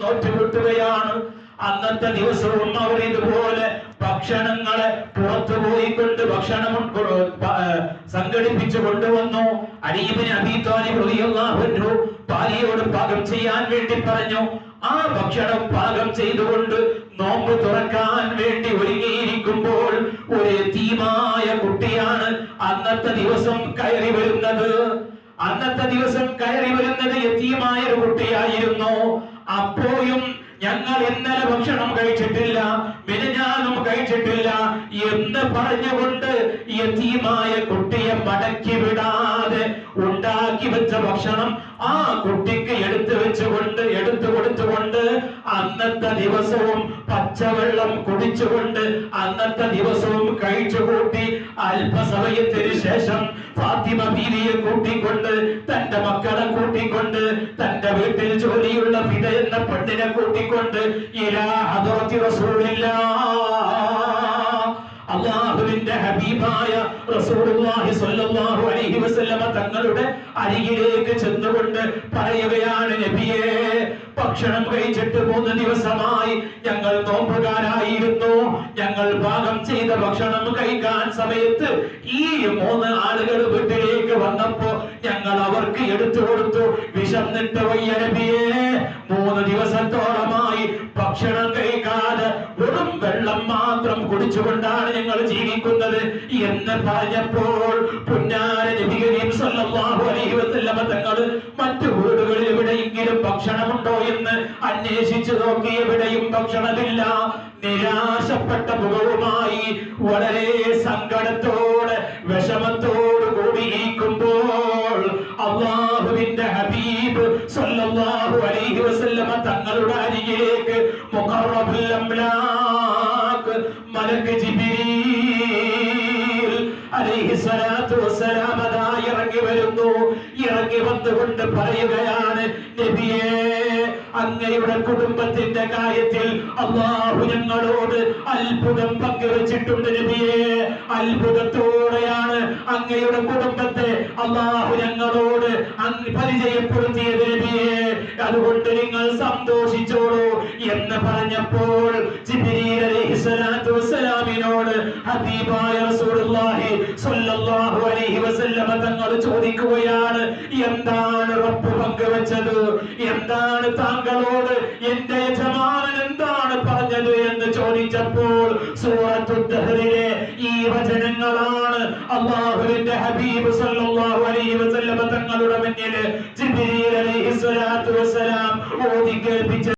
നോറ്റുകൂട്ടുകയാണ്. അന്നത്തെ ദിവസവും അവർ ഇതുപോലെ ഭക്ഷണങ്ങളെ പുറത്തു പോയിക്കൊണ്ട് ഭക്ഷണം സംഘടിപ്പിച്ചു കൊണ്ടുവന്നു. അലി ഇബ്നു അബീ ത്വാലിബ് റളിയല്ലാഹു അൻഹു ഭാര്യയോട് പാകം ചെയ്യാൻ വേണ്ടി പറഞ്ഞു. ആ ഭക്ഷണം പാകം ചെയ്തുകൊണ്ട് നോമ്പ് തുറക്കാൻ വേണ്ടി ഒരുങ്ങിയിരിക്കുമ്പോൾ ഒരു യതീമായ കുട്ടിയാണ് അന്നത്തെ ദിവസം കയറി വരുന്നത്. യതീമായ ഒരു കുട്ടിയായിരുന്നു. അപ്പോഴും ഞങ്ങൾ ഇന്നലെ ഭക്ഷണം കഴിച്ചിട്ടില്ല, മിനിഞ്ഞാന്നും കഴിച്ചിട്ടില്ല എന്ന് പറഞ്ഞുകൊണ്ട് യതീമായ കുട്ടിയെ മടക്കി വിടാതെ ഉണ്ടാക്കി വെച്ച ഭക്ഷണം ആ കുട്ടിക്ക് എടുത്തു കൊടുത്തുകൊണ്ട് അന്നത്തെ ദിവസവും പച്ചവെള്ളം കുടിച്ചുകൊണ്ട് അന്നത്തെ ദിവസവും കഴിച്ചുകൂട്ടി. അല്പസമയത്തിന് ശേഷം ഫാത്തിമ ബീവിയെ കൂട്ടിക്കൊണ്ട്, തന്റെ മക്കളെ കൂട്ടിക്കൊണ്ട്, തന്റെ വീട്ടിൽ ജോലിയുള്ള ഫിദ എന്ന പെണ്ണിനെ കൂട്ടിക്കൊണ്ട് ഇലാ ഹദറത്തി റസൂലില്ലാഹ്, അല്ലാഹുവിന്റെ ഹബീബായ റസൂലുള്ളാഹി സ്വല്ലല്ലാഹു അലൈഹി വസല്ലമ തങ്ങളുടെ അരികിലേക്ക് ചെന്നുകൊണ്ട് പറയുകയാണ്, നബിയേ, ഭക്ഷണം കഴിച്ചിട്ട് 3 ദിവസമായി ഞങ്ങൾ നോമ്പുകാരായിരുന്നു. ഞങ്ങൾ പാകം ചെയ്ത ഭക്ഷണം കഴിക്കാൻ സമയത്ത് ഈ 3 ആളുകൾ വീട്ടിലേക്ക് വന്നപ്പോ ഞങ്ങൾ അവർക്ക് എടുത്തു കൊടുത്തു. വിശന്നിട്ട് വയ്യ നബിയേ, 3 ദിവസത്തോളമായി ഭക്ഷണം കഴിക്കാതെ വെറും വെള്ളം മാത്രം കുടിച്ചുകൊണ്ടാണ് ഞങ്ങൾ ജീവിക്കുന്നത് എന്ന് പറഞ്ഞപ്പോൾ പുന്നാര നബി കരീം സല്ലല്ലാഹു അലൈഹി വസല്ലമ തങ്ങൾ മറ്റു വീടുകളിൽ എവിടെയെങ്കിലും ഭക്ഷണമുണ്ടോ എന്ന് അന്വേഷിച്ചു നോക്കി. എവിടെയും ഭക്ഷണമില്ല. നിരാശപ്പെട്ട മുഖവുമായി വളരെ സങ്കടത്തോടെ വിഷമത്തോടു കൂടി ഇരിക്കുമ്പോൾ അല്ലാഹുവിന്റെ ഹബീബ് സല്ലല്ലാഹു അലൈഹി വസല്ലമ തങ്ങളുടെ അരികിലേക്ക് മുഖറബുൽ അംലാഖ് മലക്ക് ജിബ്രീൽ അലൈഹിസ്സലാത്തു വസ്സലാം ഇറങ്ങി വരുന്നു. ഇറങ്ങി വന്നുകൊണ്ട് പറയുകയാണ്, നബിയേ, അങ്ങയുടെ കുടുംബത്തിന്റെ കാര്യത്തിൽ അല്ലാഹു ഞങ്ങളോട് അത്ഭുതം പങ്കുവച്ചിട്ടുണ്ട് നബിയേ. അത്ഭുതത്തോടെയാണ് അങ്ങയുടെ കുടുംബത്തെ അല്ലാഹു ഞങ്ങളോട് പരിചയപ്പെടുത്തിയത് നബിയേ. അതുകൊണ്ട് നിങ്ങൾ സന്തോഷിച്ചോളൂ എന്ന് പറഞ്ഞപ്പോൾ ജിബ്രീൽ അലൈഹിസ്സലാത്തു വസ്സലാമിനോട് ഹബീബായ റസൂലുള്ളാഹി സ്വല്ലല്ലാഹു അലൈഹി വസല്ലമ തങ്ങൾ ചോദിക്കുകയാണ്, എന്താണ് റബ്ബ് പങ്കുവച്ചത്? എന്താണ് താങ്കളോട് എന്റെ യജമാനൻ എന്താണ് പറഞ്ഞത് എന്ന് ചോദിച്ചപ്പോൾ സൂറത്തുൽ ദഹ്റിലെ ഈ വചനങ്ങളാണ് അല്ലാഹുവിന്റെ ഹബീബ് സല്ലല്ലാഹു അലൈഹി വസല്ലമ തങ്ങളുടെ മുന്നിൽ ജിബ്രീൽ അലൈഹിസ്സലാത്തു വസ്സലാം ഓതി കേൾപ്പിച്ചത്.